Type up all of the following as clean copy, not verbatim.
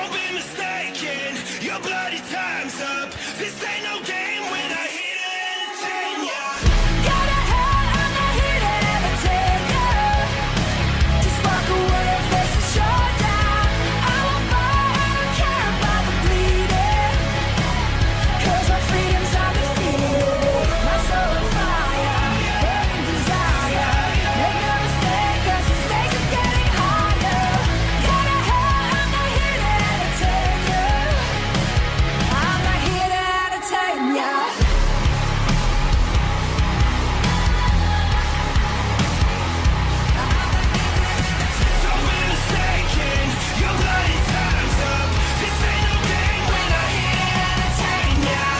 Don't be mistaken, your bloody time's up. This ain't no game when I hit it and entertain ya. Gotta hell, I'm not here to entertain ya. Just walk away and face the showdown. I won't fight, I don't care about the bleeding. 'Cause my freedom's undefeated. My soul on fire, burning desire. Make no mistake, 'cause the stakes are getting higher. Gotta hell, I'm not here to entertain ya. I'm not here to entertain ya. Don't be mistaken, your bloody time's up. This ain't no game when I hit it and entertain ya.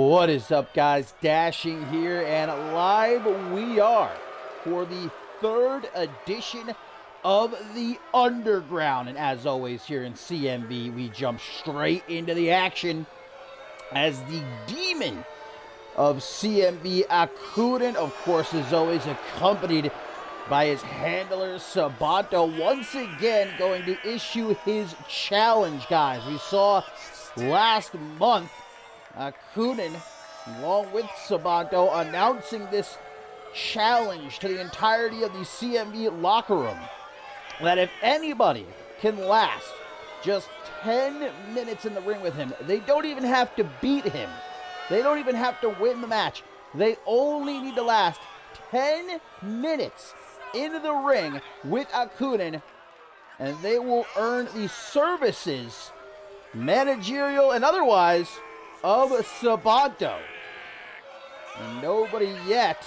What is up, guys? Dashing here, and live we are for the third edition of the Underground. And as always, here in CMV, we jump straight into the action as the demon of CMV, Akurin, of course, is always accompanied by his handler, Sabato, once again going to issue his challenge, guys. We saw last month Akurin, along with Sabato, announcing this challenge to the entirety of the CMV locker room, that if anybody can last just 10 minutes in the ring with him, they don't even have to beat him. They don't even have to win the match. They only need to last 10 minutes into the ring with Akurin, and they will earn the services, managerial and otherwise, of Sabato. And nobody yet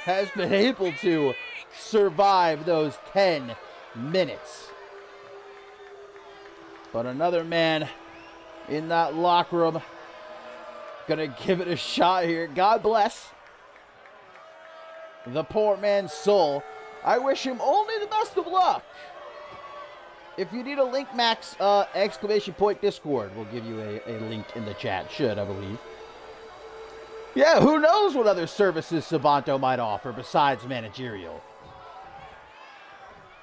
has been able to survive those 10 minutes. But another man in that locker room gonna give it a shot here. God bless the poor man's soul. I wish him only the best of luck. If you need a link, Max, exclamation point Discord. We'll give you a link in the chat. Should, I believe. Yeah, who knows what other services Sabato might offer besides managerial.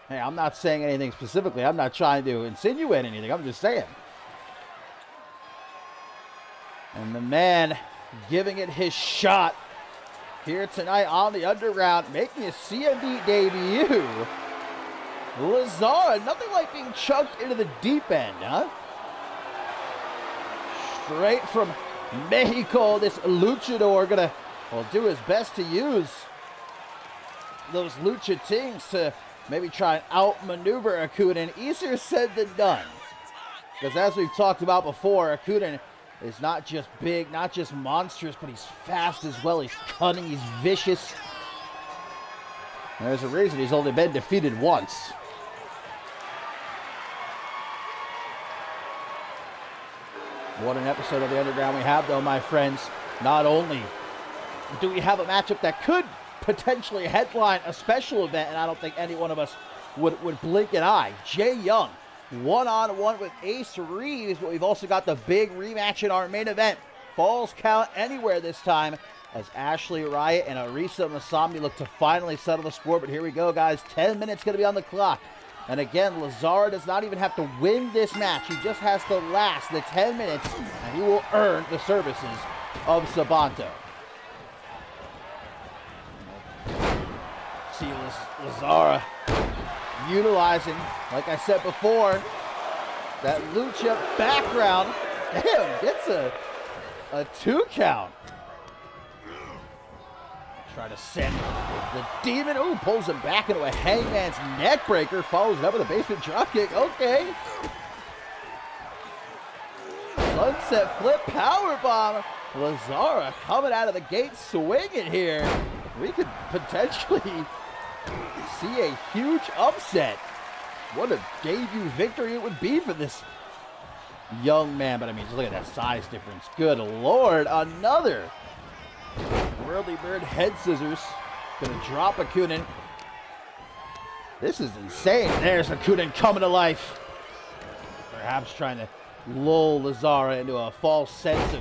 Hey, I'm not saying anything specifically. I'm not trying to insinuate anything. I'm just saying. And the man giving it his shot here tonight on the Underground, making his CMV debut. Lazar, nothing like being chucked into the deep end, huh? Straight from Mexico, this luchador gonna, well, do his best to use those lucha things to maybe try and outmaneuver Akurin. Easier said than done. Because as we've talked about before, Akurin is not just big, not just monstrous, but he's fast as well. He's cunning, he's vicious. And there's a reason he's only been defeated once. What an episode of the Underground we have, though, my friends. Not only do we have a matchup that could potentially headline a special event, and I don't think any one of us would blink an eye. Jay Young, one-on-one with Ace Reeves, but we've also got the big rematch in our main event. Falls Count Anywhere this time, as Ashley Riot and Arisa Masami look to finally settle the score. But here we go, guys. 10 minutes going to be on the clock. And again, Lazar does not even have to win this match. He just has to last the 10 minutes, and he will earn the services of Sabato. See Lazara utilizing, like I said before, that lucha background. Damn, gets a 2 count. Try to send the demon. Ooh, pulls him back into a hangman's neck breaker. Follows it up with a basement dropkick. Okay. Sunset flip powerbomb. Lazara coming out of the gate swinging here. We could potentially see a huge upset. What a debut victory it would be for this young man. But I mean, just look at that size difference. Good Lord. Another Worldly Bird head scissors. Gonna drop Akurin. This is insane. There's Akurin coming to life. Perhaps trying to lull Lazara into a false sense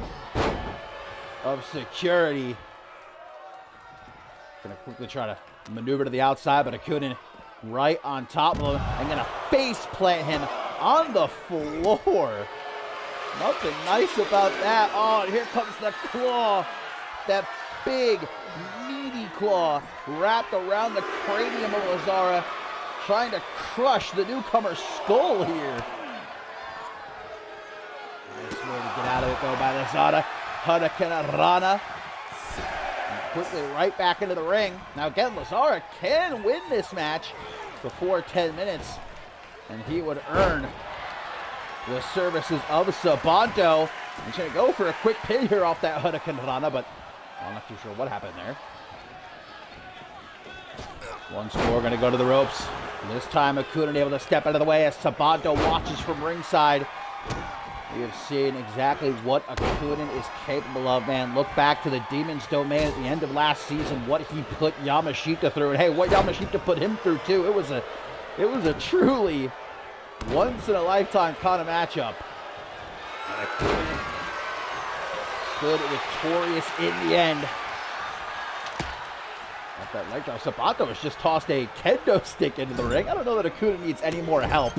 of security. Gonna quickly try to maneuver to the outside, but Akunin right on top of him and gonna face plant him on the floor. Nothing nice about that. Oh, and here comes the claw. That big, meaty claw wrapped around the cranium of Lazara, trying to crush the newcomer's skull here. Nice way to get out of it, though, by Lazara. Hurricane Rana. And quickly right back into the ring. Now, again, Lazara can win this match before 10 minutes, and he would earn the services of Sabanto. He's going to go for a quick pin here off that Hurricane Rana, but I'm not too sure what happened there. Once more, going to go to the ropes. This time, Akunin able to step out of the way as Sabanto watches from ringside. We have seen exactly what Akunin is capable of, man. Look back to the Demon's Domain at the end of last season, what he put Yamashita through. And hey, what Yamashita put him through, too. It was a truly once-in-a-lifetime kind of matchup. And Akunin stood victorious in the end. At that leg drop, Sabato has just tossed a kendo stick into the ring. I don't know that Akunin needs any more help.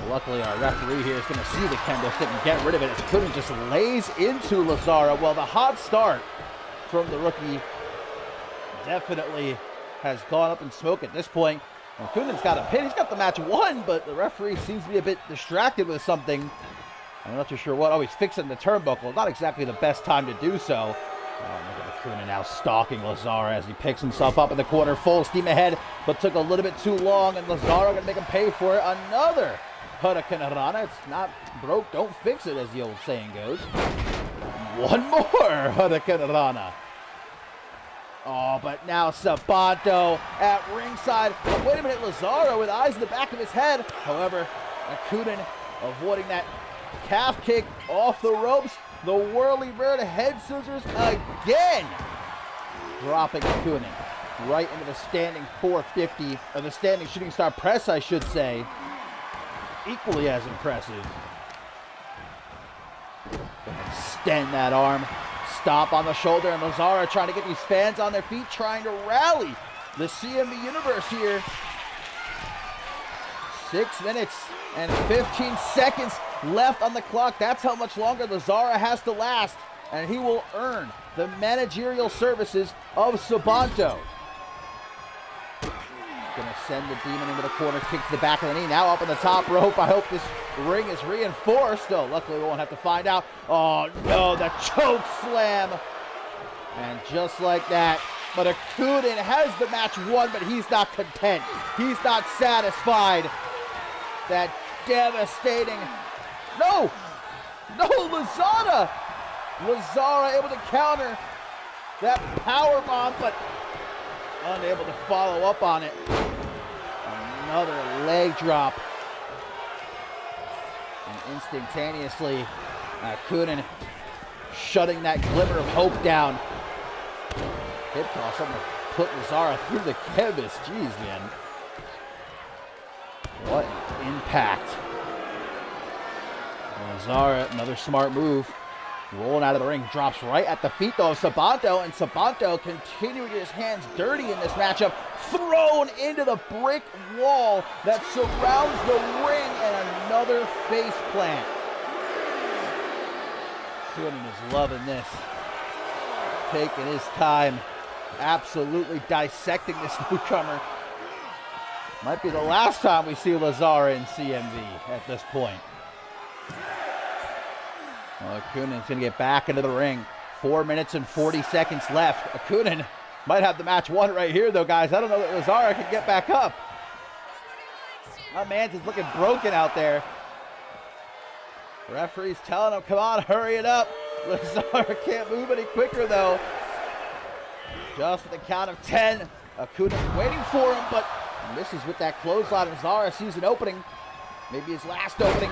Luckily, our referee here is going to see the kendo stick and get rid of it as Akunin just lays into Lazara. Well, the hot start from the rookie definitely has gone up in smoke at this point. Akunin's got a pin. He's got the match won, but the referee seems to be a bit distracted with something. I'm not too sure what. Oh, he's fixing the turnbuckle. Not exactly the best time to do so. Oh, look at Akunin now stalking Lazara as he picks himself up in the corner. Full steam ahead, but took a little bit too long, and Lazara going to make him pay for it. Another Hurricane Rana. It's not broke, don't fix it, as the old saying goes. One more Hurricane Rana. Oh, but now Sabato at ringside. But wait a minute, Lazara with eyes in the back of his head. However, Akunin avoiding that calf kick off the ropes. The whirly bird head scissors again. Dropping Akunin right into the standing 450, or the standing shooting star press, I should say. Equally as impressive. Extend that arm. Stop on the shoulder, and Lazara trying to get these fans on their feet, trying to rally the CMV universe here. 6 minutes and 15 seconds left on the clock. That's how much longer Lazara has to last, and he will earn the managerial services of Sabanto. Gonna send the Demon into the corner, kick to the back of the knee. Now up on the top rope. I hope this ring is reinforced. Oh, luckily we won't have to find out. Oh no, the choke slam. And just like that, but Akunin has the match won, but he's not content. He's not satisfied. That devastating. No, Lazara able to counter that power bomb, but unable to follow up on it. Another leg drop. And instantaneously, Akunin shutting that glimmer of hope down. Hip toss, I'm going to put Lazara through the canvas. Jeez, man. What an impact. Lazara, another smart move. Rolling out of the ring, drops right at the feet though of Sabanto, and Sabanto continuing to get his hands dirty in this matchup, thrown into the brick wall that surrounds the ring, and another face plant. Akunin is loving this. Taking his time, absolutely dissecting this newcomer. Might be the last time we see Lazara in CMV at this point. Akunin's going to get back into the ring. 4 minutes and 40 seconds left. Akunin might have the match won right here, though, guys. I don't know that Lazara can get back up. My man's is looking broken out there. The referee's telling him, come on, hurry it up. Lazara can't move any quicker, though. Just at the count of 10. Akunin's waiting for him, but misses with that clothesline. Lazara sees an opening. Maybe his last opening.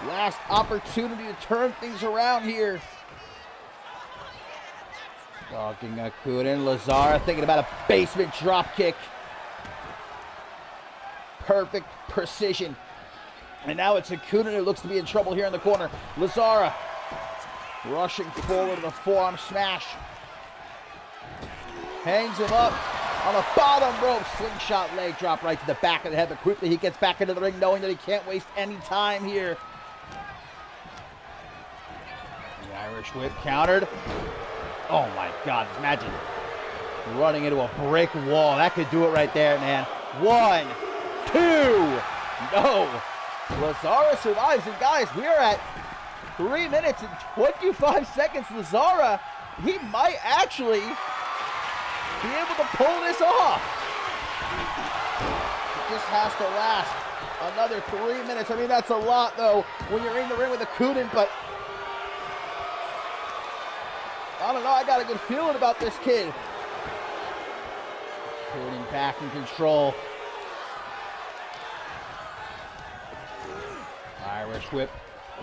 Last opportunity to turn things around here. Stalking Akunin. Lazara thinking about a basement drop kick. Perfect precision And now it's Akunin who looks to be in trouble here in the corner. Lazara rushing forward to the forearm smash. Hangs him up on the bottom rope. Slingshot leg drop right to the back of the head. But quickly he gets back into the ring knowing that he can't waste any time here. The Irish whip countered. Oh my God, imagine running into a brick wall. That could do it right there, man. 1, 2, no. Lazara survives, and guys, we are at 3 minutes and 25 seconds. Lazara, he might actually be able to pull this off. It just has to last another 3 minutes. I mean, that's a lot, though, when you're in the ring with Akunin, but I don't know. I got a good feeling about this kid. Akunin back in control. Irish whip.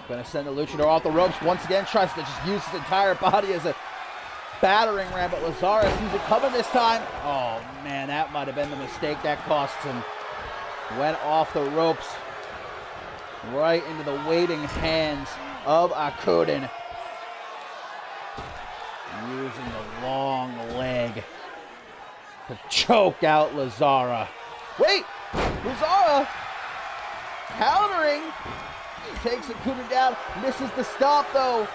Gonna send the luchador off the ropes. Once again, tries to just use his entire body as a battering ram, but Lazara sees it coming this time. Oh man, that might have been the mistake that cost him. Went off the ropes. Right into the waiting hands of Akunin. Using the long leg to choke out Lazara. Wait! Lazara countering. Takes Akunin down. Misses the stomp though.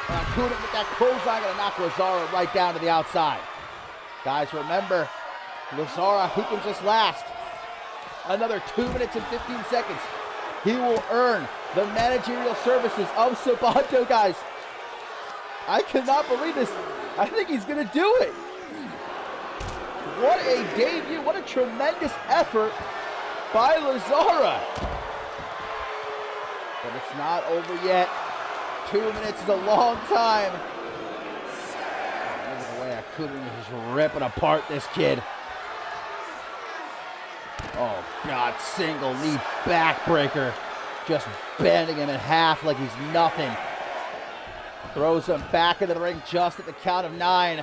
Akunin with that clothesline gonna knock Lazara right down to the outside. Guys, remember, Lazara, he can just last another 2 minutes and 15 seconds. He will earn the managerial services of Sabato, guys. I cannot believe this. I think he's gonna do it. What a debut. What a tremendous effort by Lazara. But it's not over yet. 2 minutes is a long time. Look at the way Akunin is just ripping apart this kid. Oh God, single knee backbreaker. Just bending him in half like he's nothing. Throws him back into the ring just at the count of 9.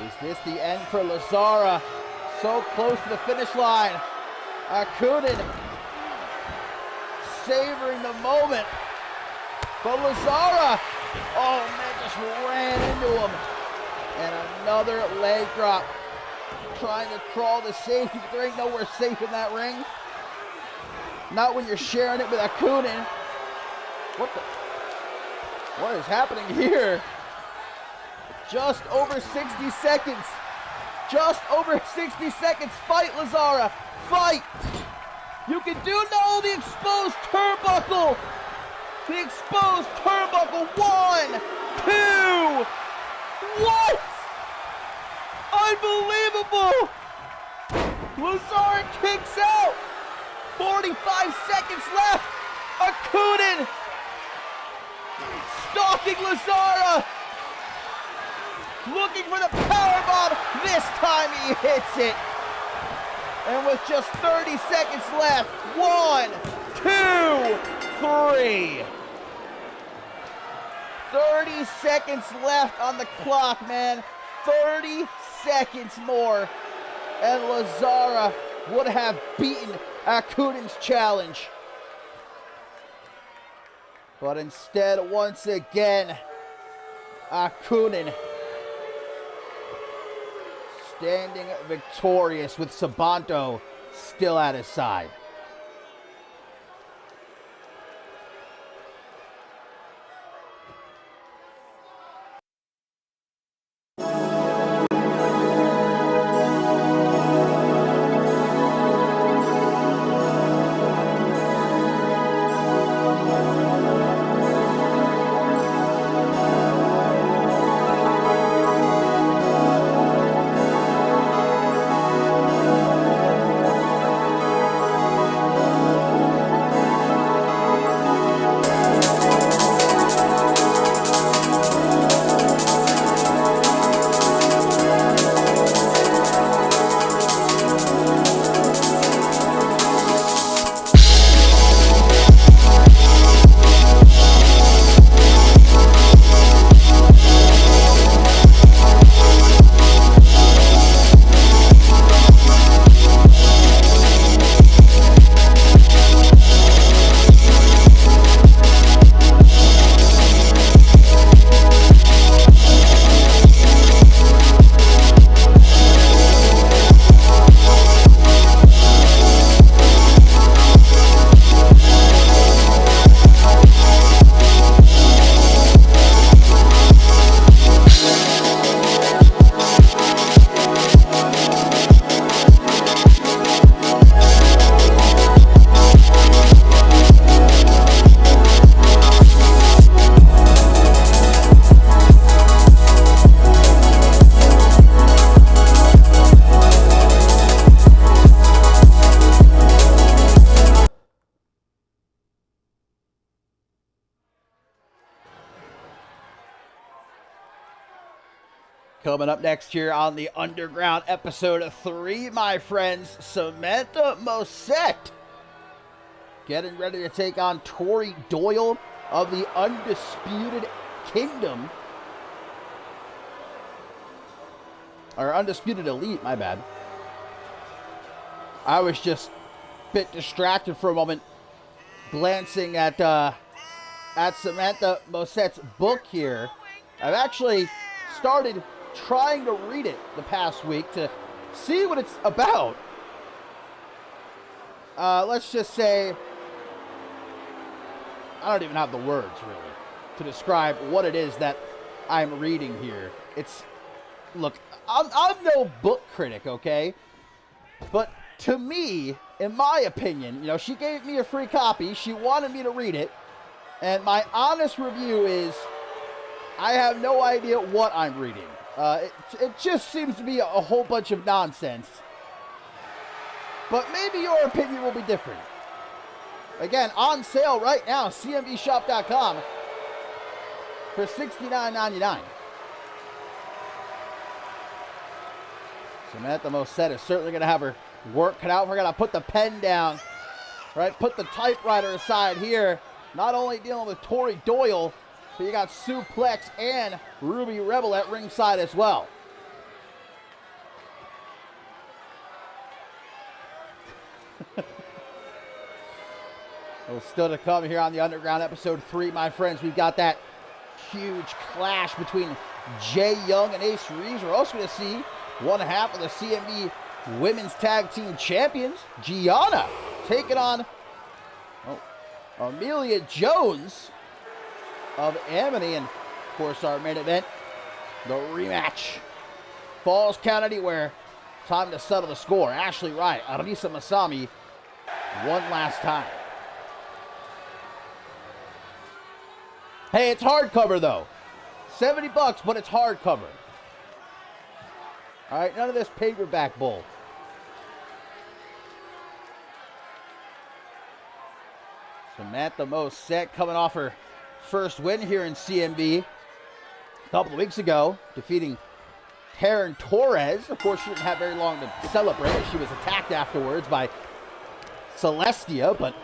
Is this the end for Lazara? So close to the finish line. Akunin savoring the moment. But Lazara, oh man, just ran into him. And another leg drop. Trying to crawl to safety, but there ain't nowhere safe in that ring. Not when you're sharing it with Akunin. What is happening here? Just over 60 seconds. Just over 60 seconds. Fight, Lazara. Fight. You can do no, the exposed turnbuckle. The exposed turnbuckle. 1, 2. What? Unbelievable. Lazara kicks out. 45 seconds left. Akunin stalking Lazara. Looking for the powerbomb. This time he hits it. And with just 30 seconds left, 1, 2, 3. 30 seconds left on the clock, man. 30 seconds more. And Lazara would have beaten Akunin's challenge. But instead, once again, Akunin standing victorious with Sabanto still at his side. Coming up next here on the Underground episode 3, my friends, Samantha Mosset getting ready to take on Tori Doyle of the Undisputed Kingdom. Or Undisputed Elite, my bad. I was just a bit distracted for a moment glancing at Samantha Mosset's book here. I've actually started trying to read it the past week to see what it's about. Let's just say I don't even have the words really to describe what it is that I'm reading here. Look, I'm no book critic, okay? But to me, in my opinion, she gave me a free copy. She wanted me to read it. And my honest review is I have no idea what I'm reading. It just seems to be a whole bunch of nonsense. But maybe your opinion will be different. Again, on sale right now, cmvshop.com for $69.99. Samantha Mosset is certainly going to have her work cut out. We're going to put the pen down, right? Put the typewriter aside here. Not only dealing with Tori Doyle, but you got Suplex and Ruby Rebel at ringside as well. Well, still to come here on the Underground episode 3, my friends. We've got that huge clash between Jay Young and Ace Reeves. We're also going to see one half of the CMV Women's Tag Team Champions, Gianna, taking on Amelia Jones of Amity. And, of course, our main event, the rematch. Falls Count Anywhere. Time to settle the score. Ashley Wright, Arisa Masami, one last time. Hey, it's hardcover, though. $70, but it's hardcover. All right, none of this paperback bull. Samantha Mosset coming off her first win here in CMV a couple of weeks ago, defeating Taryn Torres. Of course, she didn't have very long to celebrate as she was attacked afterwards by Celestia, but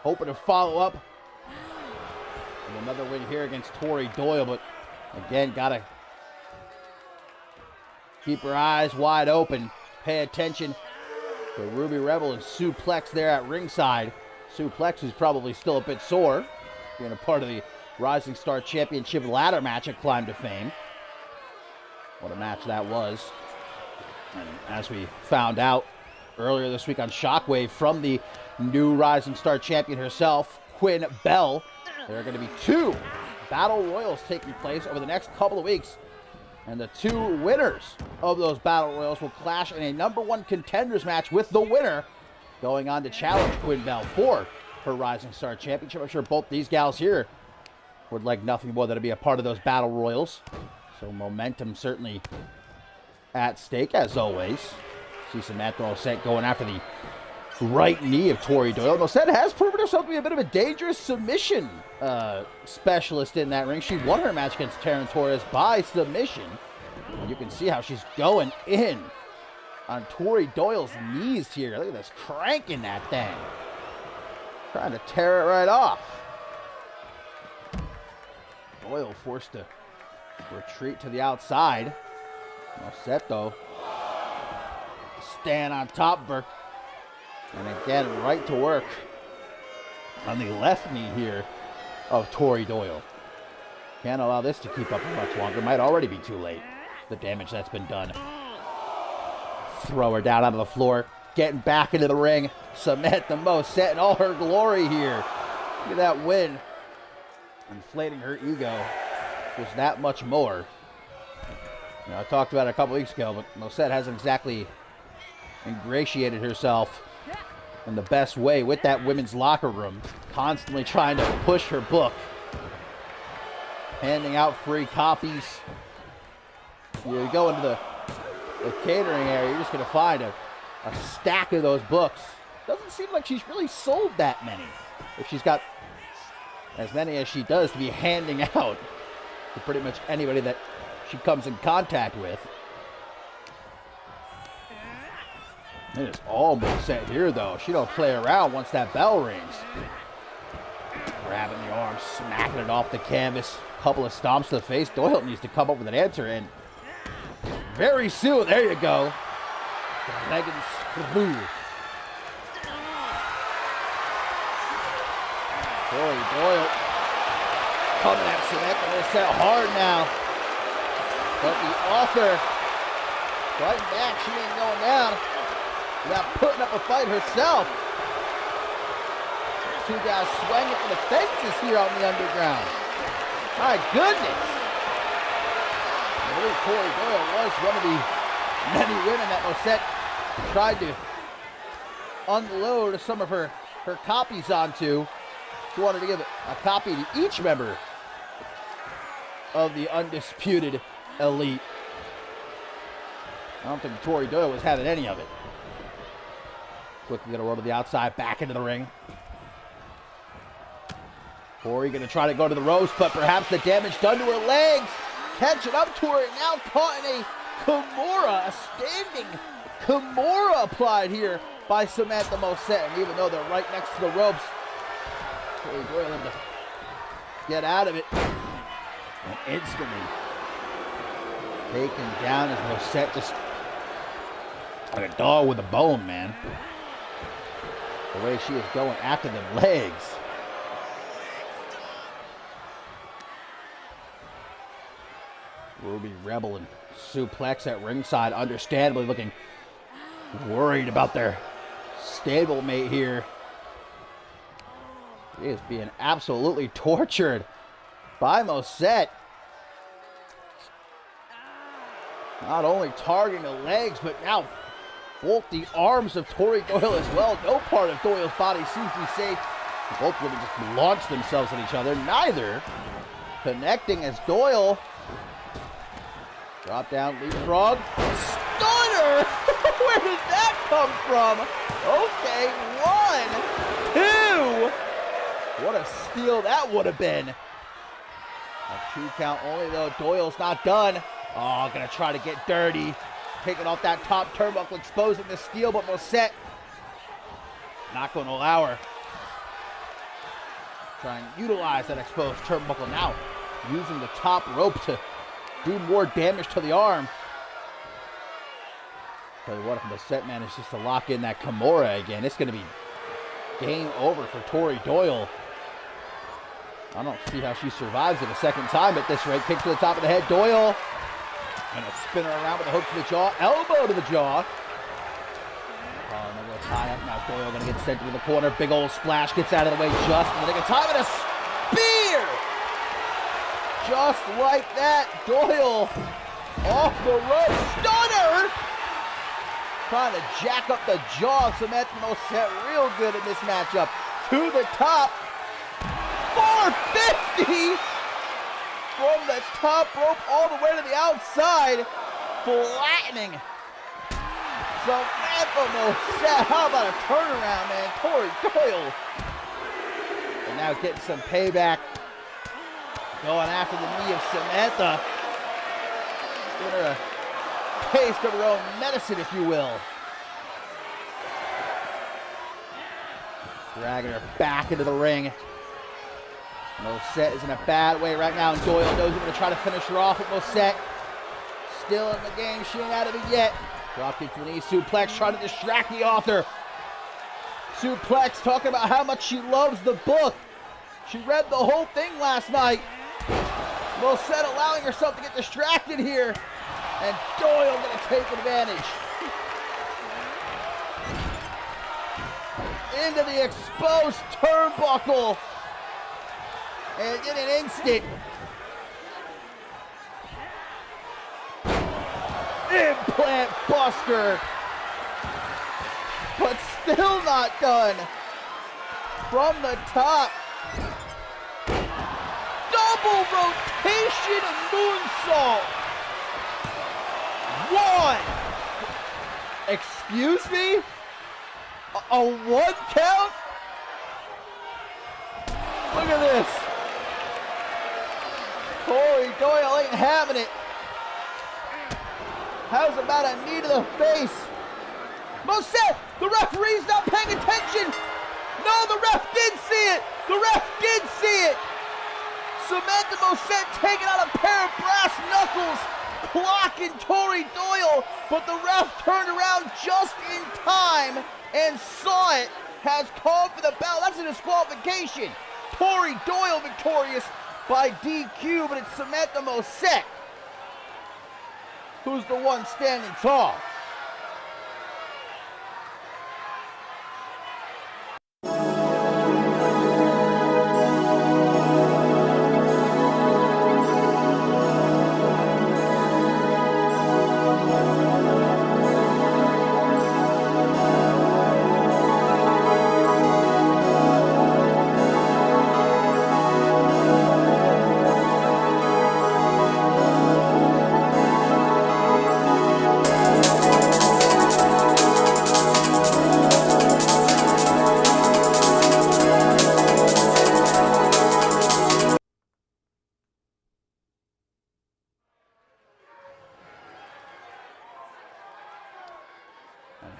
hoping to follow up with another win here against Tori Doyle. But again, gotta keep her eyes wide open. Pay attention to Ruby Rebel and Suplex there at ringside. Suplex is probably still a bit sore, being a part of the Rising Star Championship ladder match at Climb to Fame. What a match that was. And as we found out earlier this week on Shockwave from the new Rising Star Champion herself, Quinn Bell, there are going to be 2 Battle Royals taking place over the next couple of weeks. And the 2 winners of those Battle Royals will clash in a #1 contenders match, with the winner going on to challenge Quinn Bell for her Rising Star Championship. I'm sure both these gals here would like nothing more than to be a part of those Battle Royals. So momentum certainly at stake, as always. See Samantha Mosset going after the right knee of Tori Doyle. Mosset has proven herself to be a bit of a dangerous submission specialist in that ring. She won her match against Taryn Torres by submission. And you can see how she's going in on Tori Doyle's knees here. Look at this, cranking that thing. Trying to tear it right off. Doyle forced to retreat to the outside. Mosset, though, stand on top of her. And again, right to work on the left knee here of Tori Doyle. Can't allow this to keep up for much longer. Might already be too late. The damage that's been done. Throw her down onto the floor. Getting back into the ring. Samantha Mosset in all her glory here. Look at that win. Inflating her ego just that much more. I talked about it a couple weeks ago, but Mosset hasn't exactly ingratiated herself in the best way with that women's locker room. Constantly trying to push her book. Handing out free copies. You go into the catering area, you're just going to find a stack of those books. Doesn't seem like she's really sold that many. If she's got as many as she does to be handing out to pretty much anybody that she comes in contact with. It is almost set here, though. She don't play around once that bell rings. Grabbing the arm, smacking it off the canvas. Couple of stomps to the face. Doyle needs to come up with an answer, and very soon, there you go. The leg and screw. Doyle coming at Samantha Morissette hard now. But the author fighting back. She ain't going down without putting up a fight herself. Two guys swinging for the fences here on the underground. My goodness. I believe Tori Doyle was one of the many women that Morissette tried to unload some of her copies onto. She wanted to give a copy to each member of the Undisputed Elite. I don't think Tori Doyle was having any of it. Quickly gonna roll to the outside, back into the ring. Tori gonna try to go to the ropes, but perhaps the damage done to her legs catching up to her, and now caught in a Kimura, a standing Kimura applied here by Samantha Morissette. And even though they're right next to the ropes, Tori Doyle had to get out of it. And instantly taken down as Morissette just like a dog with a bone, man. The way she is going after them legs. Ruby Rebel and Suplex at ringside, understandably looking worried about their stablemate here. He is being absolutely tortured by Morissette. Not only targeting the legs, but now both the arms of Tori Doyle as well. No part of Doyle's body seems to be safe. Both women just launch themselves at each other. Neither connecting as Doyle. Drop down, leapfrog. Stunner! Where did that come from? Okay, 1, 2. What a steal that would have been. A 2 count only though. Doyle's not done. Oh, gonna try to get dirty. Taking off that top turnbuckle, exposing the steal, but Morissette not going to allow her. Try and utilize that exposed turnbuckle now. Using the top rope to do more damage to the arm. Tell you what, if Morissette manages to lock in that Kimura again, it's going to be game over for Tori Doyle. I don't see how she survives it a second time at this rate. Kick to the top of the head. Doyle gonna spin her around with a hook to the jaw. Elbow to the jaw. Oh, and a little tie up. Now Doyle gonna get sent to the corner. Big old splash. Gets out of the way just in the nick of time. And a spear! Just like that. Doyle off the rope. Stunner! Trying to jack up the jaw of Samantha Morissette. Real good in this matchup. To the top. 450 from the top rope all the way to the outside. Flattening Samantha Morissette. How about a turnaround, man? Tori Doyle. And now getting some payback. Going after the knee of Samantha. Giving her a taste of her own medicine, if you will. Dragging her back into the ring. Morissette is in a bad way right now, and Doyle knows he's going to try to finish her off with Morissette. Still in the game, she ain't out of it yet. Drop kick to the knee, suplex, trying to distract the author. Suplex talking about how much she loves the book. She read the whole thing last night. Morissette allowing herself to get distracted here, and Doyle going to take advantage. Into the exposed turnbuckle. And in an instant, implant buster, but still not done. From the top, double rotation and moonsault. 1. Excuse me? A 1 count? Look at this. Tori Doyle ain't having it. has about a knee to the face. Moset, the referee's not paying attention. No, the ref did see it. The ref did see it. Samantha Moset taking out a pair of brass knuckles, clocking Tori Doyle, but the ref turned around just in time and saw it, has called for the bell. That's a disqualification. Tori Doyle victorious by DQ, but it's Samantha Moset who's the one standing tall.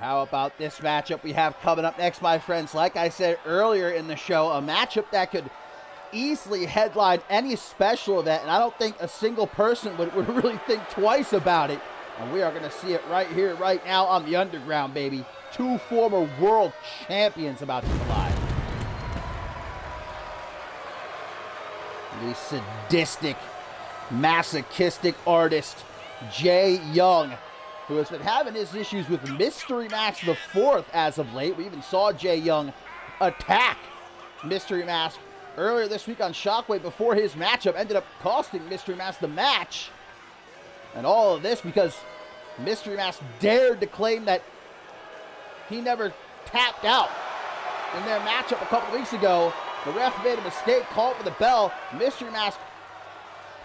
How about this matchup we have coming up next, my friends? Like I said earlier in the show, a matchup that could easily headline any special event, and I don't think a single person would really think twice about it. And we are going to see it right here, right now on the Underground, baby. Two former world champions about to collide. The sadistic, masochistic artist, Jay Young, who has been having his issues with Mystery Mask the Fourth as of late. We even saw Jay Young attack Mystery Mask earlier this week on Shockwave before his matchup ended up costing Mystery Mask the match. And all of this because Mystery Mask dared to claim that he never tapped out in their matchup a couple weeks ago. The ref made a mistake, called for the bell. Mystery Mask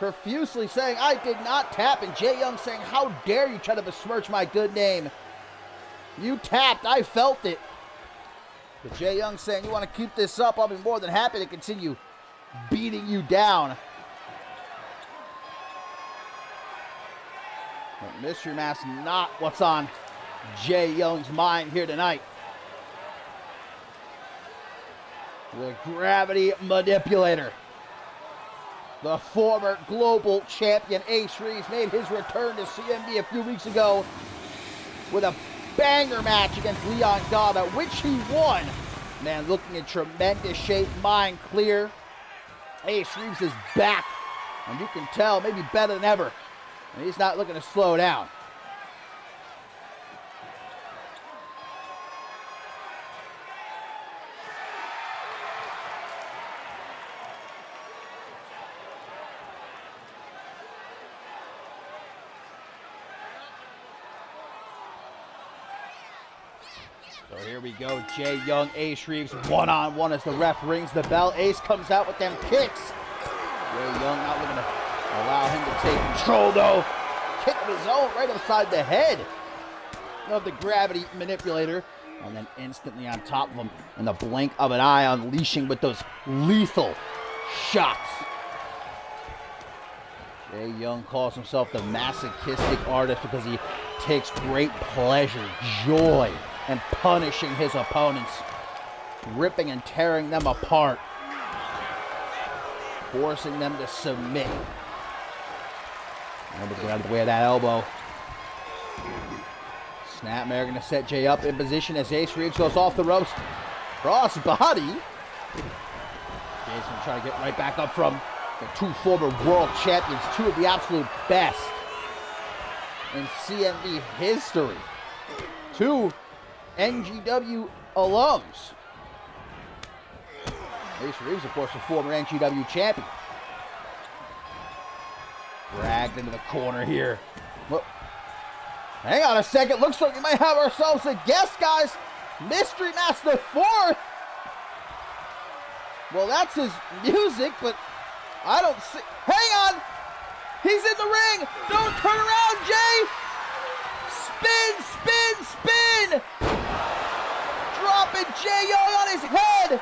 profusely saying, I did not tap, and Jay Young saying, how dare you try to besmirch my good name. You tapped, I felt it. But Jay Young saying, you want to keep this up, I'll be more than happy to continue beating you down. But Mystery Mask not what's on Jay Young's mind here tonight. The gravity manipulator. The former global champion Ace Reeves made his return to CMV a few weeks ago with a banger match against Leon Gada, which he won. Man, looking in tremendous shape, mind clear. Ace Reeves is back, and you can tell, maybe better than ever. And he's not looking to slow down. So here we go, Jay Young, Ace Reeves, one-on-one as the ref rings the bell. Ace comes out with them kicks. Jay Young not looking to allow him to take control, though. Kick of his own right upside the head of the gravity manipulator. And then instantly on top of him in the blink of an eye, unleashing with those lethal shots. Jay Young calls himself the masochistic artist because he takes great pleasure, joy, and punishing his opponents, ripping and tearing them apart, forcing them to submit. Remember to get out of the way of that elbow. Snapmare going to set Jay up in position as Ace Reeves goes off the ropes. Cross body. Jay's going to try to get right back up from the two former world champions, two of the absolute best in CMV history. Two NGW alums. Ace Reeves, of course, a former NGW champion. Dragged into the corner here. Well, hang on a second. Looks like we might have ourselves a guest, guys. Mystery Mask the Fourth. Well, that's his music, but I don't see. Hang on. He's in the ring. Don't turn around, Jay. Spin, spin, spin. Dropping Jay Young on his head.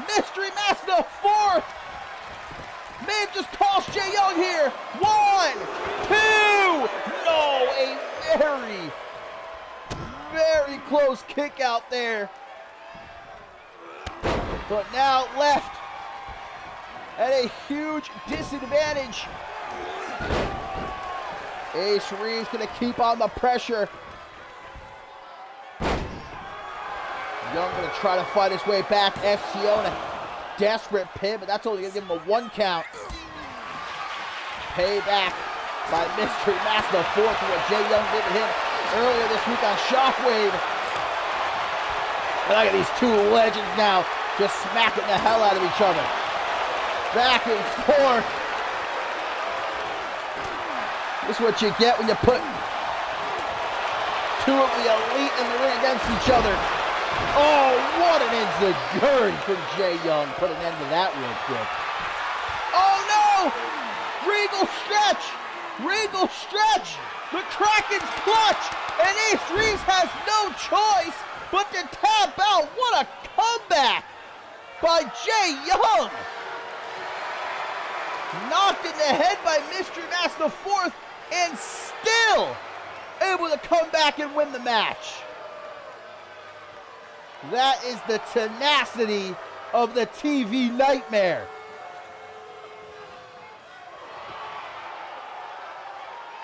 Mystery Mask the Fourth. May have just tossed Jay Young here. 1, 2. No, a very, very close kick out there. But now left at a huge disadvantage. Ace Reeves gonna keep on the pressure. Young gonna try to fight his way back. FTO in a desperate pin, but that's only gonna give him a 1 count. Payback by Mystery Master the Fourth for what Jay Young did to him earlier this week on Shockwave. And look at these two legends now just smacking the hell out of each other. Back and forth. This is what you get when you put two of the elite in the ring against each other. Oh, what an enziguri from Jay Young. Put an end to that real quick. Oh no! Regal stretch! Regal stretch! The Kraken's clutch! And Ace Reeves has no choice but to tap out. What a comeback by Jay Young! Knocked in the head by Mystery Master the Fourth and still able to come back and win the match. That is the tenacity of the TV Nightmare.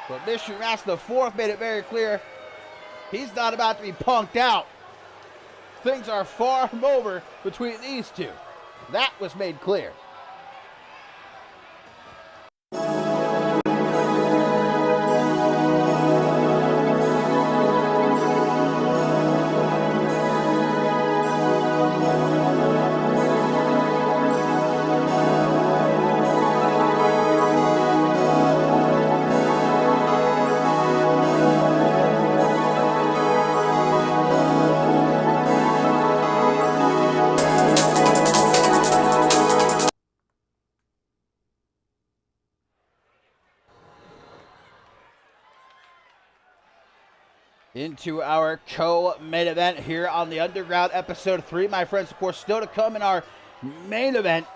But Mystery Master the Fourth made it very clear he's not about to be punked out. Things are far from over between these two. That was made clear. Into our co-main event here on the Underground episode 3. My friends, of course, still to come in our main event.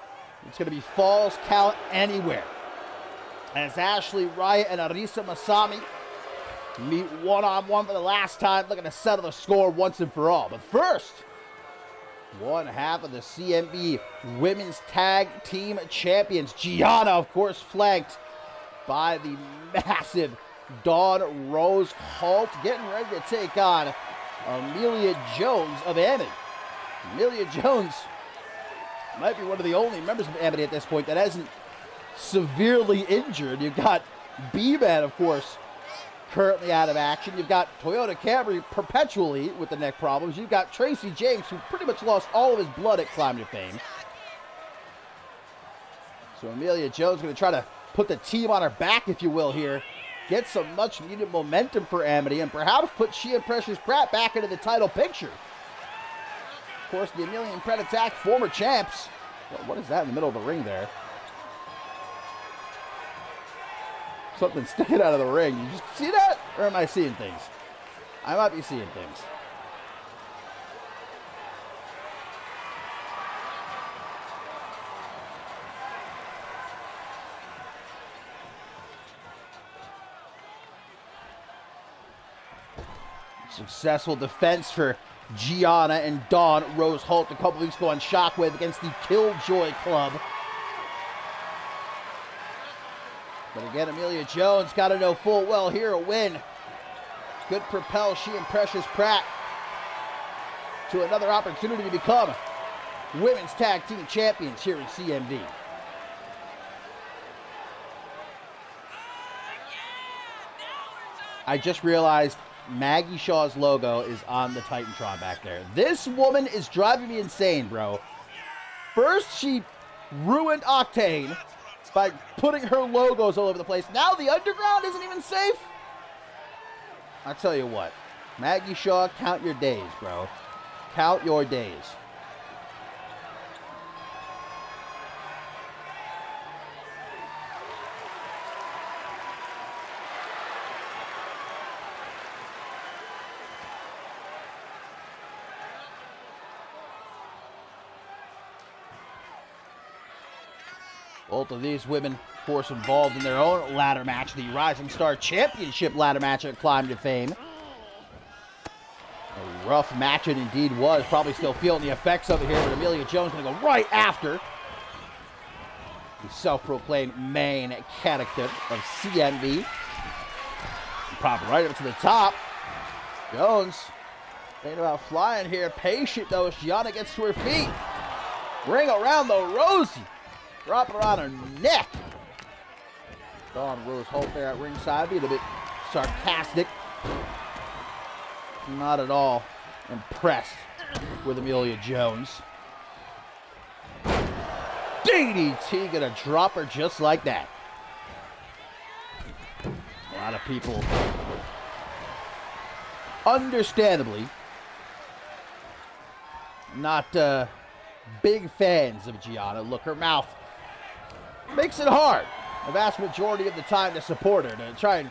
It's going to be Falls Count Anywhere, as Ashley Riot and Arisa Masami meet one-on-one for the last time, looking to settle the score once and for all. But first, one half of the CMV Women's Tag Team Champions, Gianna, of course, flanked by the massive Dawn Rose Holt, getting ready to take on Amelia Jones of Amity. Amelia Jones might be one of the only members of Amity at this point that hasn't severely injured. You've got B-Man, of course, currently out of action. You've got Toyota Camry perpetually with the neck problems. You've got Tracy James, who pretty much lost all of his blood at Climb to Fame. So Amelia Jones going to try to put the team on her back, if you will, here. Get some much-needed momentum for Amity and perhaps put she and Precious Pratt back into the title picture. Of course, the Amelia and Pratt attack, former champs. Well, what is that in the middle of the ring there? Something sticking out of the ring. You just see that? Or am I seeing things? I might be seeing things. Successful defense for Gianna and Dawn Rose Holt a couple weeks ago on Shockwave against the Killjoy Club. But again, Amelia Jones got to know full well here a win could propel she and Precious Pratt to another opportunity to become Women's Tag Team Champions here in CMV. I just realized Maggie Shaw's logo is on the Titantron back there. This woman is driving me insane, bro. First, she ruined Octane by putting her logos all over the place. Now the Underground isn't even safe. I'll tell you what. Maggie Shaw, count your days, bro. Count your days. Both of these women course, involved in their own ladder match, the Rising Star Championship ladder match at Climb to Fame. A rough match it indeed was. Probably still feeling the effects of it here, but Amelia Jones going to go right after the self-proclaimed main character of CMV. Pop right up to the top. Jones thinking about flying here. Patient though as Gianna gets to her feet. Ring around the Rosie. Drop her on her neck. Dawn Rose Holt there at ringside, being a bit sarcastic. Not at all impressed with Amelia Jones. DDT gonna drop her just like that. A lot of people, understandably, not big fans of Gianna. Look, her mouth makes it hard the vast majority of the time to support her, to try and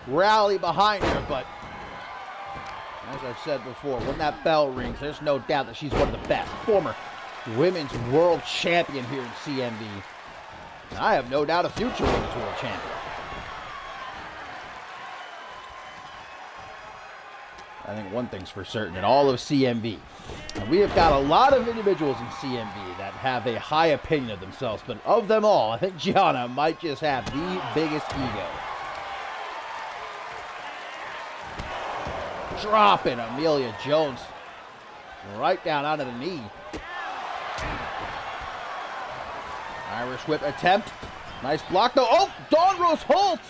rally behind her, but as I've said before, when that bell rings, there's no doubt that she's one of the best. Former women's world champion here in CMV. And I have no doubt a future women's world champion. I think one thing's for certain, in all of CMV, and we have got a lot of individuals in CMV that have a high opinion of themselves, but of them all, I think Gianna might just have the biggest ego. Dropping Amelia Jones right down onto the knee. Irish whip attempt. Nice block though. Oh, Dawn Rose Holt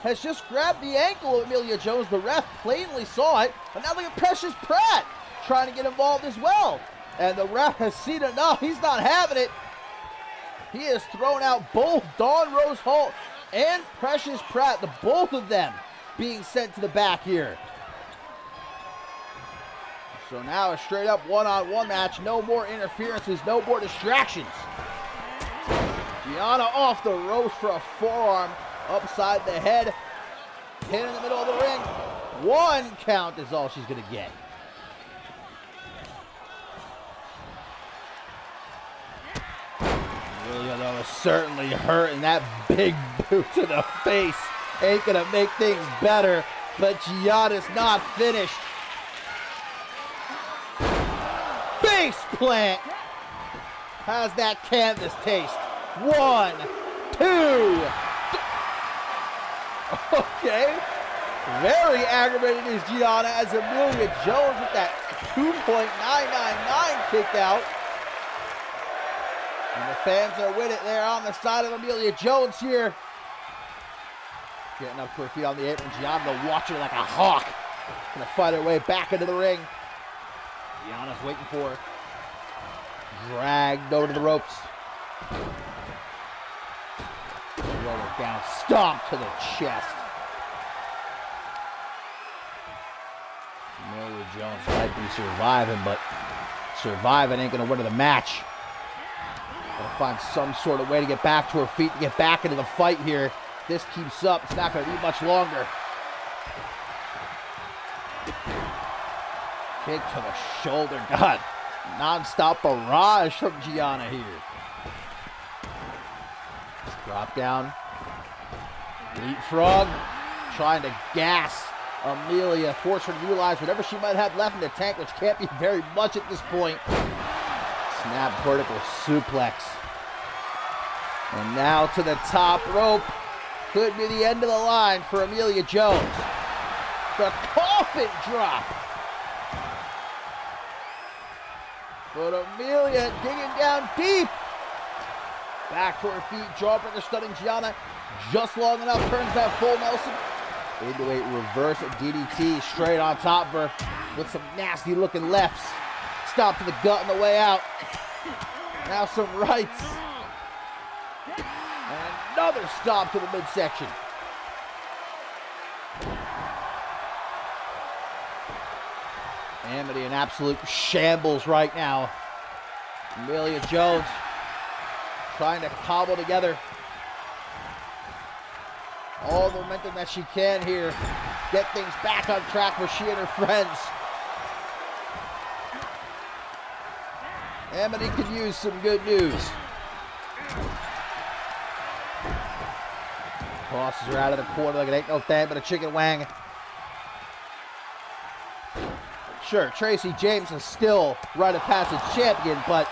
has just grabbed the ankle of Amelia Jones. The ref plainly saw it. But now look at Precious Pratt trying to get involved as well. And the ref has seen enough. He's not having it. He has thrown out both Dawn Rose Holt and Precious Pratt. The both of them being sent to the back here. So now a straight up one-on-one match. No more interferences, no more distractions. Gianna off the ropes for a forearm upside the head. Pin in the middle of the ring. One count is all she's going to get. Amelia, though, is certainly hurting. That big boot to the face ain't going to make things better. But Gianna's not finished. Face plant. How's that canvas taste? 1, 2. Okay. Very aggravated is Gianna as Amelia Jones with that 2.999 kick out. And the fans are with it there on the side of Amelia Jones here. Getting up to her feet on the apron. Gianna watching like a hawk. Gonna fight her way back into the ring. Gianna's waiting for her. Dragged over to the ropes. Roll it down. Stomp to the chest. Amelia Jones might be surviving, but surviving ain't going to win her the match. Gotta find some sort of way to get back to her feet, to get back into the fight here. If this keeps up, it's not going to be much longer. Kick to the shoulder. God, non-stop barrage from Gianna here. Drop down. Leapfrog. Trying to gas Amelia. Force her to utilize whatever she might have left in the tank, which can't be very much at this point. Snap vertical suplex. And now to the top rope. Could be the end of the line for Amelia Jones. The coffin drop. But Amelia digging down deep. Back to her feet. Jawbreaker stunning Gianna just long enough. Turns that full Nelson into a reverse DDT straight on top of her with some nasty looking lefts. Stop to the gut on the way out. Now some rights. And another stop to the midsection. Amity in absolute shambles right now. Amelia Jones trying to cobble together all the momentum that she can here. Get things back on track for she and her friends. Amity could use some good news. Tosses her out of the corner like it ain't no thing but a chicken wang. Sure, Tracy James is still rite of passage champion, but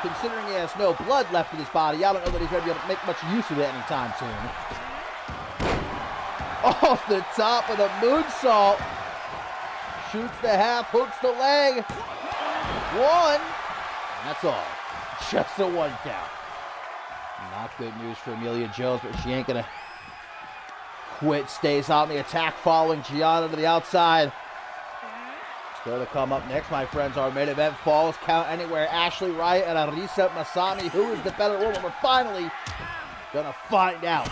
considering he has no blood left in his body, I don't know that he's going to be able to make much use of it anytime soon. Off the top of the moonsault. Shoots the half, hooks the leg. One. And that's all. Just a 1 count. Not good news for Amelia Jones, but she ain't going to quit. Stays on the attack following Gianna to the outside. Still to come up next, my friends, our main event Falls Count Anywhere. Ashley Riot and Arisa Masami. Who is the better woman? We're finally going to find out.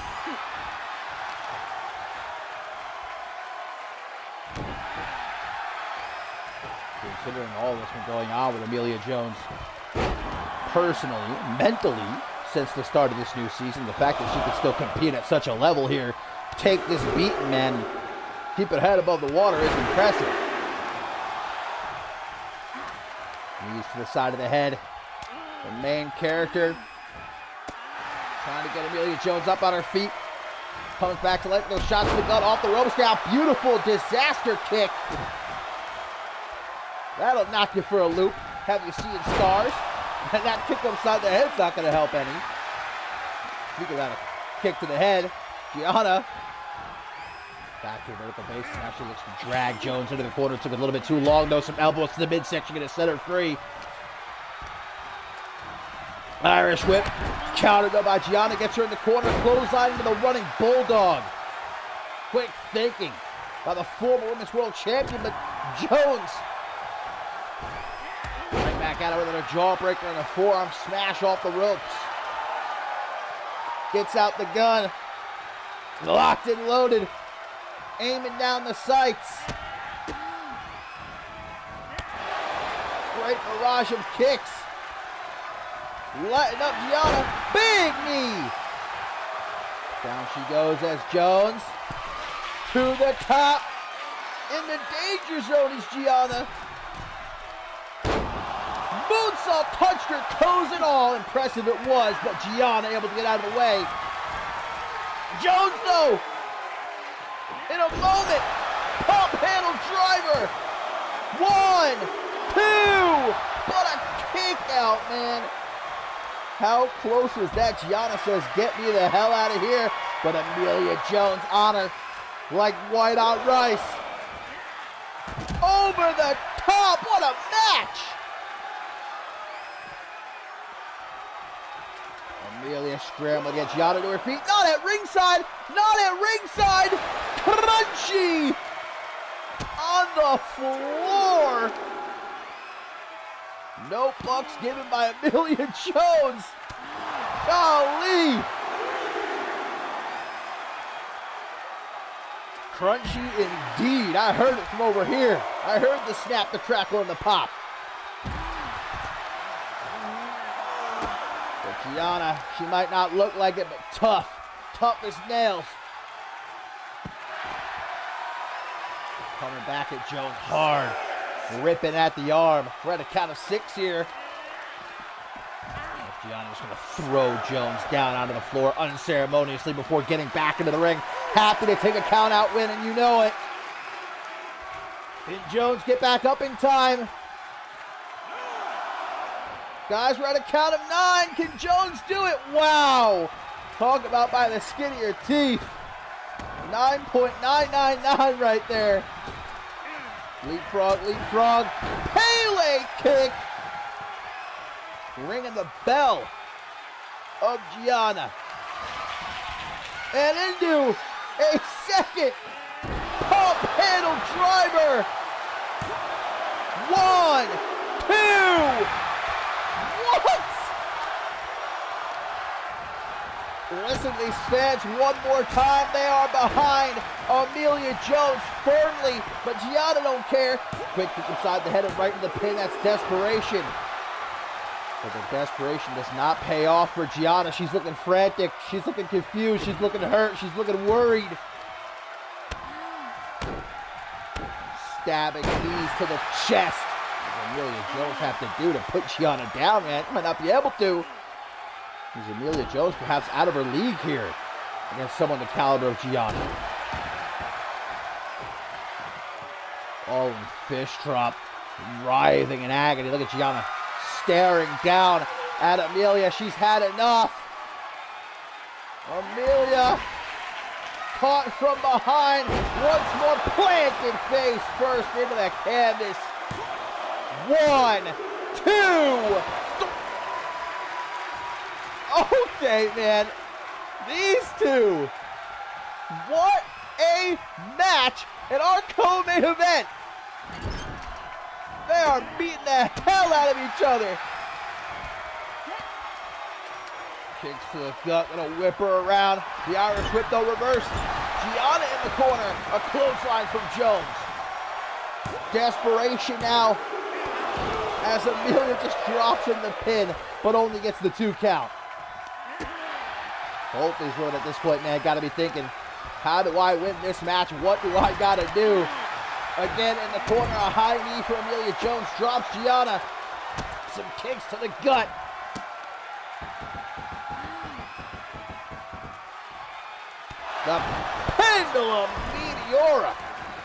Considering all this been going on with Amelia Jones personally, mentally, since the start of this new season, the fact that she can still compete at such a level here, take this beating, man, keep her head above the water is impressive. Knees to the side of the head. The main character trying to get Amelia Jones up on her feet. Comes back to let those shots to the gut off the ropes now. Beautiful disaster kick. That'll knock you for a loop. Have you seeing stars? And that kick upside the head's not going to help any. Speaking about a kick to the head, Gianna back to vertical base. Now she looks to drag Jones into the corner. Took a little bit too long, though. Some elbows to the midsection, going to set her free. Irish whip. Countered though by Gianna. Gets her in the corner. Clothesline into the running bulldog. Quick thinking by the former Women's World Champion, but Jones right back at it with a jawbreaker and a forearm smash off the ropes. Gets out the gun. Locked and loaded. Aiming down the sights. Great barrage of kicks. Lighting up Gianna. Big knee. Down she goes as Jones. To the top. In the danger zone is Gianna. Moonsault touched her toes and all. Impressive it was, but Gianna able to get out of the way. Jones though. In a moment, pump handle driver. 1, 2, but a kick out, man. How close was that? Gianna says, get me the hell out of here. But Amelia Jones on her like white on rice. Over the top, what a match. Amelia scrambling to get Gianna to her feet. Not at ringside. Not at ringside. Crunchy. On the floor. No bucks given by Amelia Jones. Golly. Crunchy indeed. I heard it from over here. I heard the snap, the crackle, and the pop. Gianna, she might not look like it, but tough. Tough as nails. Coming back at Jones hard. Ripping at the arm. We're at a count of 6 here. Gianna's going to throw Jones down onto the floor unceremoniously before getting back into the ring. Happy to take a count out win, and you know it. Did Jones get back up in time? Guys, we're at a count of 9. Can Jones do it? Wow. Talk about by the skin of your teeth. 9.999 right there. Leapfrog, leapfrog. Pele kick. Ringing the bell of Gianna. And into a second pump handle driver. 1, 2. What? Listen to these fans one more time. They are behind Amelia Jones firmly, but Gianna don't care. Quick kick inside the head and right in the pin. That's desperation. But the desperation does not pay off for Gianna. She's looking frantic. She's looking confused. She's looking hurt. She's looking worried. Stabbing knees to the chest. Amelia Jones have to do to put Gianna down, man. Might not be able to. Is Amelia Jones perhaps out of her league here? against someone the caliber of Gianna. Oh, and fish drop, writhing in agony. Look at Gianna staring down at Amelia. She's had enough. Amelia caught from behind. Once more planted face first into the canvas. 1, 2. Okay, man. These two. What a match in our co-main event. They are beating the hell out of each other. Kicks to the gut, gonna whip her around. The Irish whip though reversed. Gianna in the corner. A clothesline from Jones. Desperation now as Amelia just drops in the pin, but only gets the 2 count. Both these women at this point, man, gotta be thinking, how do I win this match? What do I gotta do? Again in the corner, a high knee for Amelia Jones. Drops Gianna. Some kicks to the gut. The pendulum meteora.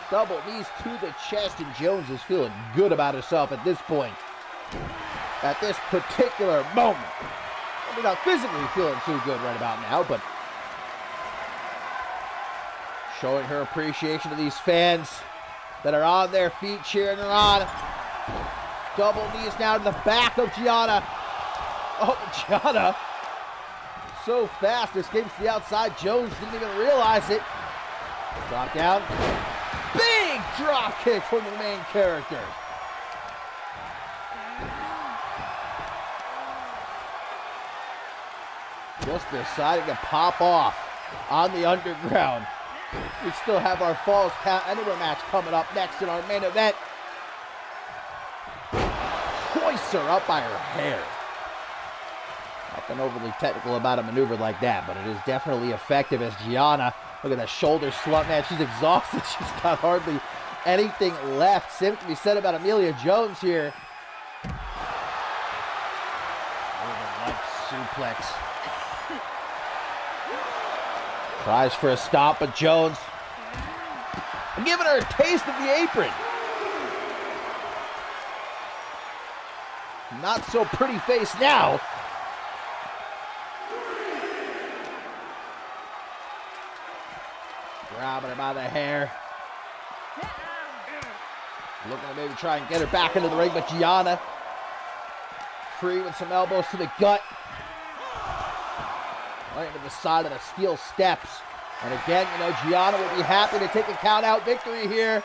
Double knees to the chest, and Jones is feeling good about herself at this point. At this particular moment. Maybe not physically feeling too good right about now, but showing her appreciation to these fans that are on their feet cheering her on. Double knees now to the back of Gianna. Oh, Gianna. So fast, escapes to the outside. Jones didn't even realize it. Drop down. Big drop kick from the main character. Just deciding to pop off on the underground. We still have our Falls Count Anywhere match coming up next in our main event. Hoists her up by her hair. Nothing overly technical about a maneuver like that, but it is definitely effective as Gianna, look at that shoulder slump, man. She's exhausted. She's got hardly anything left. Same can be said about Amelia Jones here. Like suplex. Tries for a stop, but Jones giving her a taste of the apron. Not so pretty face now. Grabbing her by the hair. Looking to maybe try and get her back into the ring, but Gianna free with some elbows to the gut. Right into the side of the steel steps. And again, you know, Gianna will be happy to take a count-out victory here.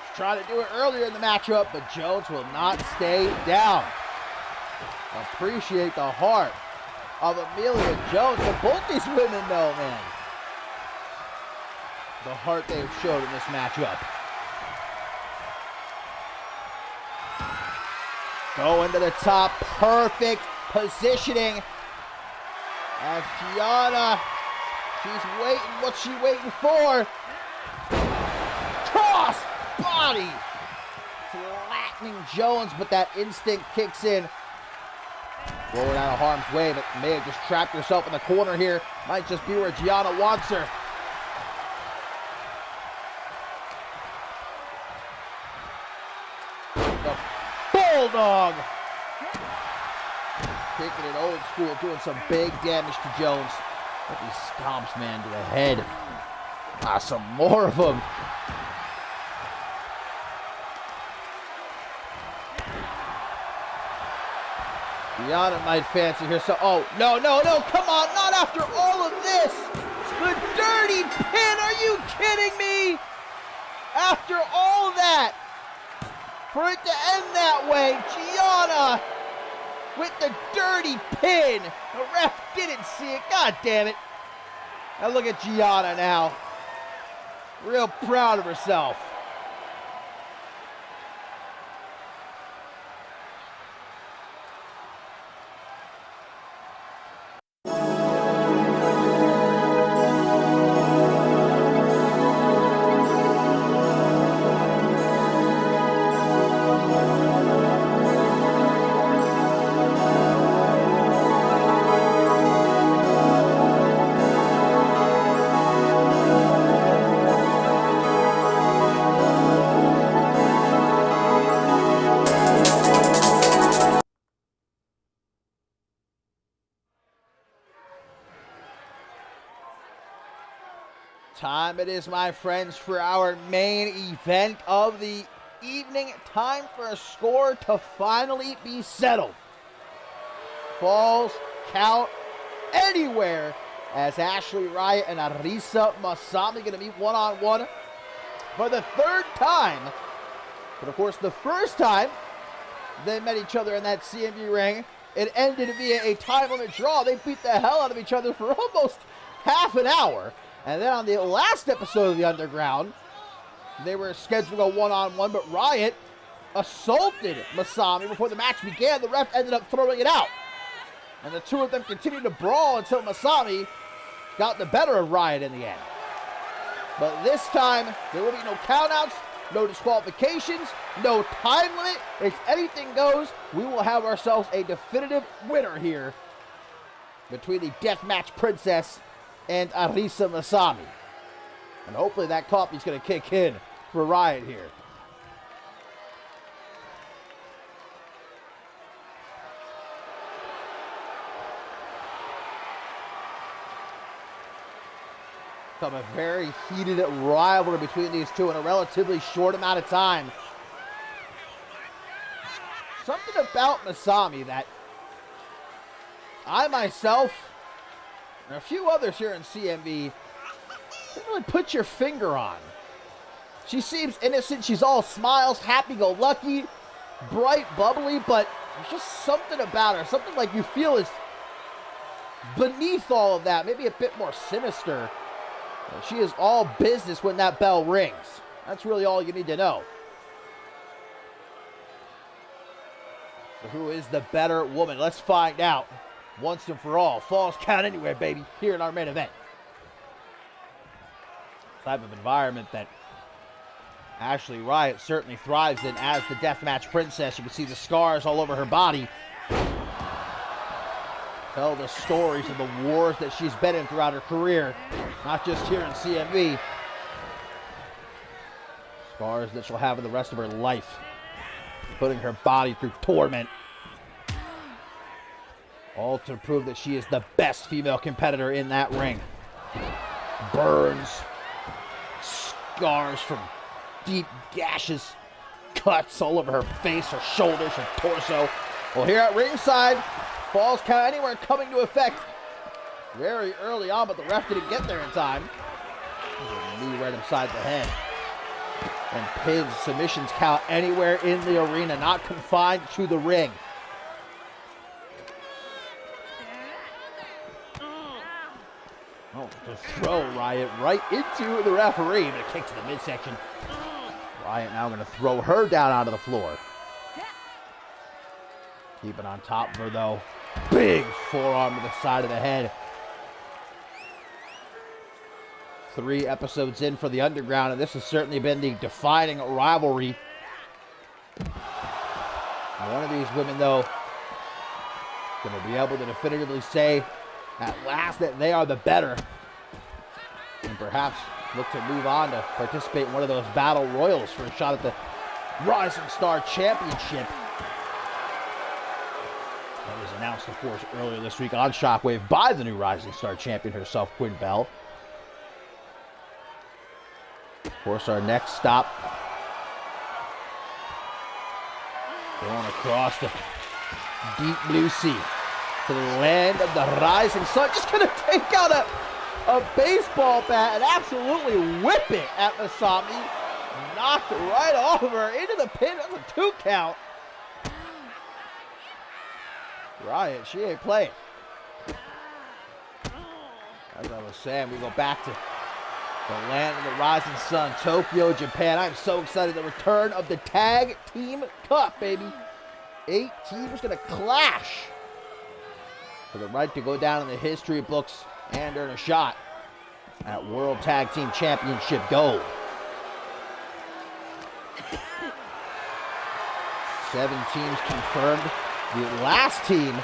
She's trying to do it earlier in the matchup, but Jones will not stay down. Appreciate the heart of Amelia Jones. For both these women, though, man. The heart they've showed in this matchup. Going to the top. Perfect positioning. As Gianna, she's waiting. What's she waiting for? Cross body. Flattening Jones, but that instinct kicks in. Rolling out of harm's way, but may have just trapped herself in the corner here. Might just be where Gianna wants her. The Bulldog. Kicking it old school, doing some big damage to Jones. But he stomps, man, to the head. Some more of them. Gianna might fancy herself. Oh, no, come on, not after all of this. The dirty pin, are you kidding me? After all that, for it to end that way, Gianna with the dirty pin. The ref didn't see it. God damn it. Now look at Gianna now. Real proud of herself. Time it is, my friends, for our main event of the evening. Time for a score to finally be settled. Falls count anywhere as Ashley Riot and Arisa Masami going to meet one-on-one for the third time. But of course, the first time they met each other in that CMV ring, it ended via a time limit draw. They beat the hell out of each other for almost half an hour. And then on the last episode of the Underground, they were scheduled a one-on-one, but Riot assaulted Masami before the match began. The ref ended up throwing it out. And the two of them continued to brawl until Masami got the better of Riot in the end. But this time, there will be no countouts, no disqualifications, no time limit. If anything goes, we will have ourselves a definitive winner here between the Deathmatch Princess and Arisa Masami. And hopefully that coffee's going to kick in for Riot here. Come a very heated rivalry between these two in a relatively short amount of time. Something about Masami that I myself and a few others here in CMV didn't really put your finger on. She seems innocent. She's all smiles, happy-go-lucky, bright, bubbly, but there's just something about her. Something like you feel is beneath all of that. Maybe a bit more sinister. She is all business when that bell rings. That's really all you need to know. So who is the better woman? Let's find out once and for all. Falls count anywhere, baby, here in our main event. Type of environment that Ashley Riot certainly thrives in as the Deathmatch Princess. You can see the scars all over her body. Tell the stories of the wars that she's been in throughout her career, not just here in CMV. Scars that she'll have in the rest of her life, putting her body through torment. All to prove that she is the best female competitor in that ring. Burns, scars from deep gashes, cuts all over her face, her shoulders, her torso. Well, here at ringside, falls count anywhere coming to effect very early on, but the ref didn't get there in time. A knee right inside the head. And pins, submissions count anywhere in the arena, not confined to the ring. Oh, to throw Riot right into the referee, but a kick to the midsection. Riot now going to throw her down onto the floor. Keep it on top of her, though. Big forearm to the side of the head. 3 episodes in for the Underground, and this has certainly been the defining rivalry. One of these women, though, going to be able to definitively say at last that they are the better, and perhaps look to move on to participate in one of those battle royals for a shot at the Rising Star Championship. That was announced, of course, earlier this week on Shockwave by the new Rising Star champion herself, Quinn Bell. Of course, our next stop, going across the deep blue sea to the land of the rising sun. Just going to take out a baseball bat and absolutely whip it at Masami. Knocked right off of her into the pin. That's a 2 count. Riot, she ain't playing. As I was saying, we go back to the land of the rising sun, Tokyo, Japan. I'm so excited. The return of the Tag Team Cup, baby. 8 teams going to clash for the right to go down in the history books and earn a shot at World Tag Team Championship gold. 7 teams confirmed. The last team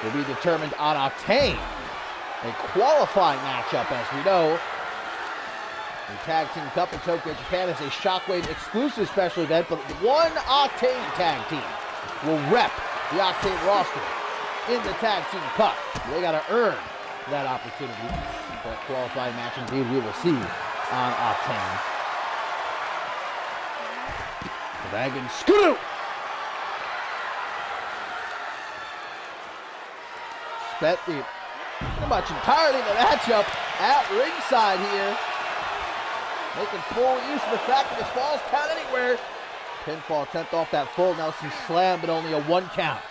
will be determined on Octane, a qualifying matchup, as we know. The Tag Team Cup in Tokyo, Japan is a Shockwave exclusive special event, but one Octane tag team will rep the Octane roster in the Tag Team Cup. They got to earn that opportunity. But qualifying match indeed we will see on Octane. Dragon Scooter! Spent pretty much entirely the matchup at ringside here. Making full use of the fact that this falls count anywhere. Pinfall attempt off that full Nelson slam, but only a 1 count.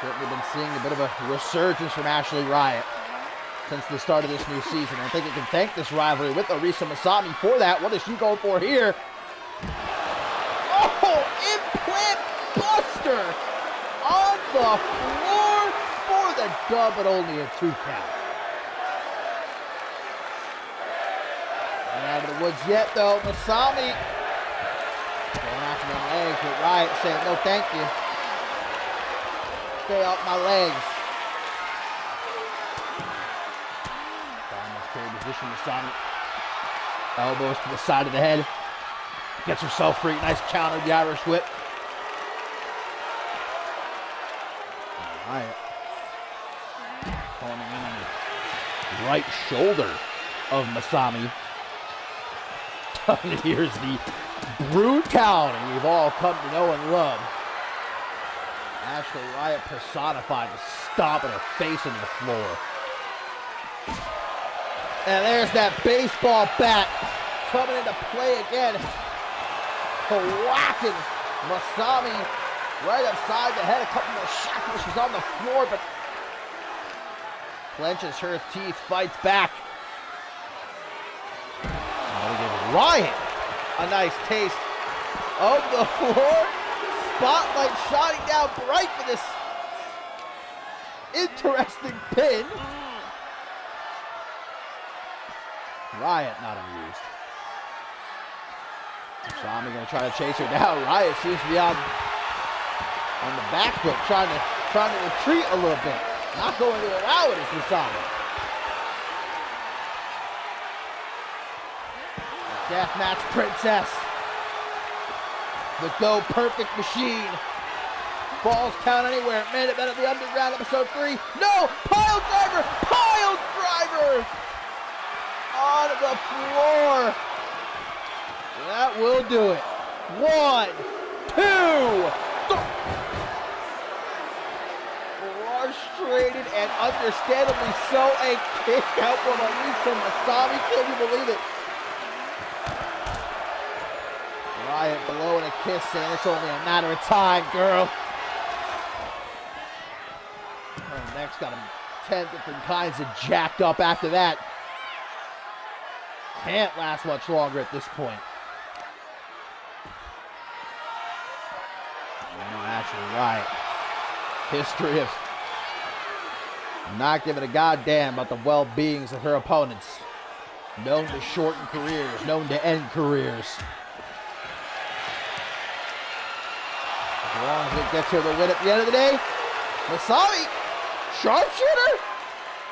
Certainly been seeing a bit of a resurgence from Ashley Riot since the start of this new season. I think it can thank this rivalry with Arisa Masami for that. What is she going for here? Oh, implant buster on the floor for the dub, but only a 2 count. Not out of the woods yet, though. Masami going after them legs, but Riot saying, no, thank you. Stay off my legs. Almost carry position, Masami. Elbows to the side of the head. Gets herself free. Nice counter, the Irish whip. Riot honing in on the right shoulder of Masami. And here's the brutality we've all come to know and love. Ashley Riot personified, just stomping her face into the floor. And there's that baseball bat coming into play again. Whacking Masami right upside the head. A couple more shots when she's on the floor, but clenches her teeth, fights back. Riot, a nice taste of the floor. Spotlight shining down bright for this interesting pin. Riot not amused. Masami gonna try to chase her down. Riot seems to be on the back foot, trying to retreat a little bit. Not going to allow it is Masami. Deathmatch Princess. The Go Perfect Machine. Falls count anywhere. Main event of the Underground, episode 3. No! Pile driver! Pile driver! On the floor. That will do it. 1, 2, 3. Frustrated and understandably so. A kick out from Arisa Masami. Can you believe it? Riot below and a kiss, saying it's only a matter of time, girl. Her neck's got 10 different kinds of jacked up after that. Can't last much longer at this point. Ashley Riot. History of not giving a goddamn about the well-beings of her opponents. Known to shorten careers, known to end careers. As long as it gets her the win at the end of the day. Masami, sharpshooter?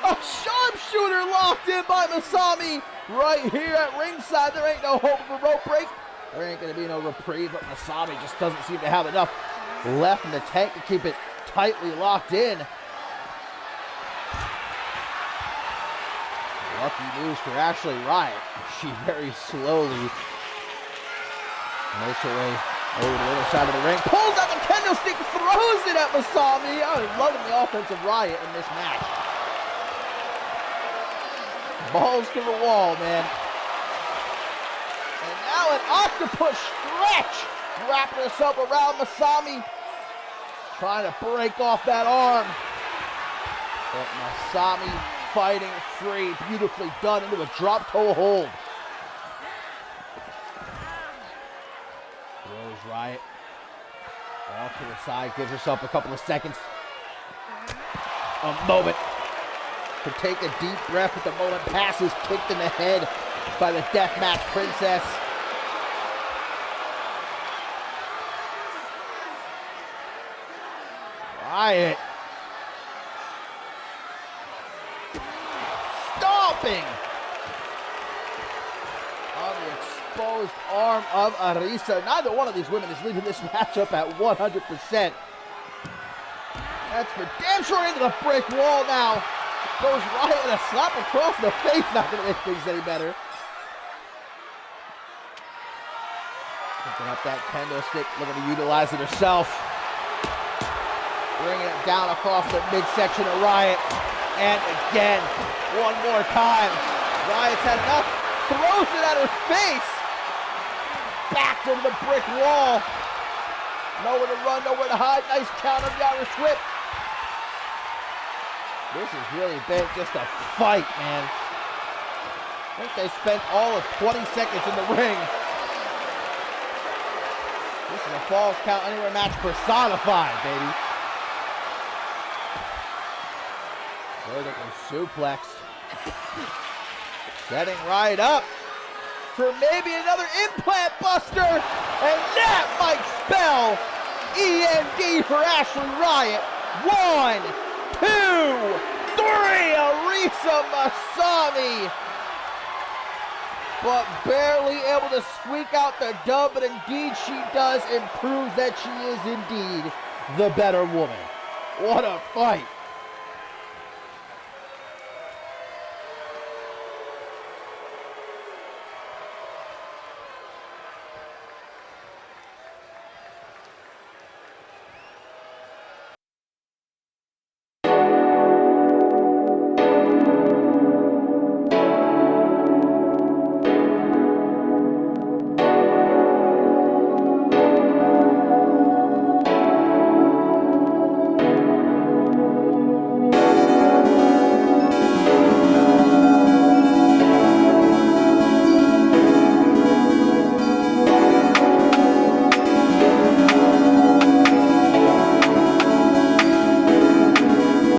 A sharpshooter locked in by Masami right here at ringside. There ain't no hope of a rope break. There ain't going to be no reprieve, but Masami just doesn't seem to have enough left in the tank to keep it tightly locked in. Lucky moves for Ashley Riot. She very slowly makes her way over to the other side of the ring. Pulls out the kendo stick, throws it at Masami. I was loving the offensive Riot in this match. Balls to the wall, man. And now an octopus stretch. Wrapping herself around Masami. Trying to break off that arm. But Masami fighting free. Beautifully done into a drop toe hold. Throws Riot off to the side. Gives herself a couple of seconds. A moment to take a deep breath, but the moment passes. Kicked in the head by the Deathmatch Princess. Riot stomping on the exposed arm of Arisa. Neither one of these women is leaving this matchup at 100%. That's for damn sure into the brick wall now. Goes Riot and a slap across the face. Not going to make things any better. Picking up that kendo stick, looking to utilize it herself. Bringing it down across the midsection of Riot. And again, one more time. Riot's had enough. Throws it at her face. Back into the brick wall. Nowhere to run, nowhere to hide. Nice counter, the Irish whip. This has really been just a fight, man. I think they spent all of 20 seconds in the ring. This is a Falls Count Anywhere match personified, baby. Vertical suplex. Setting Riot up for maybe another implant buster. And that might spell END for Ashley Riot. 1, 2, 3. Arisa Masami. But barely able to squeak out the dub, but indeed she does, and proves that she is indeed the better woman. What a fight.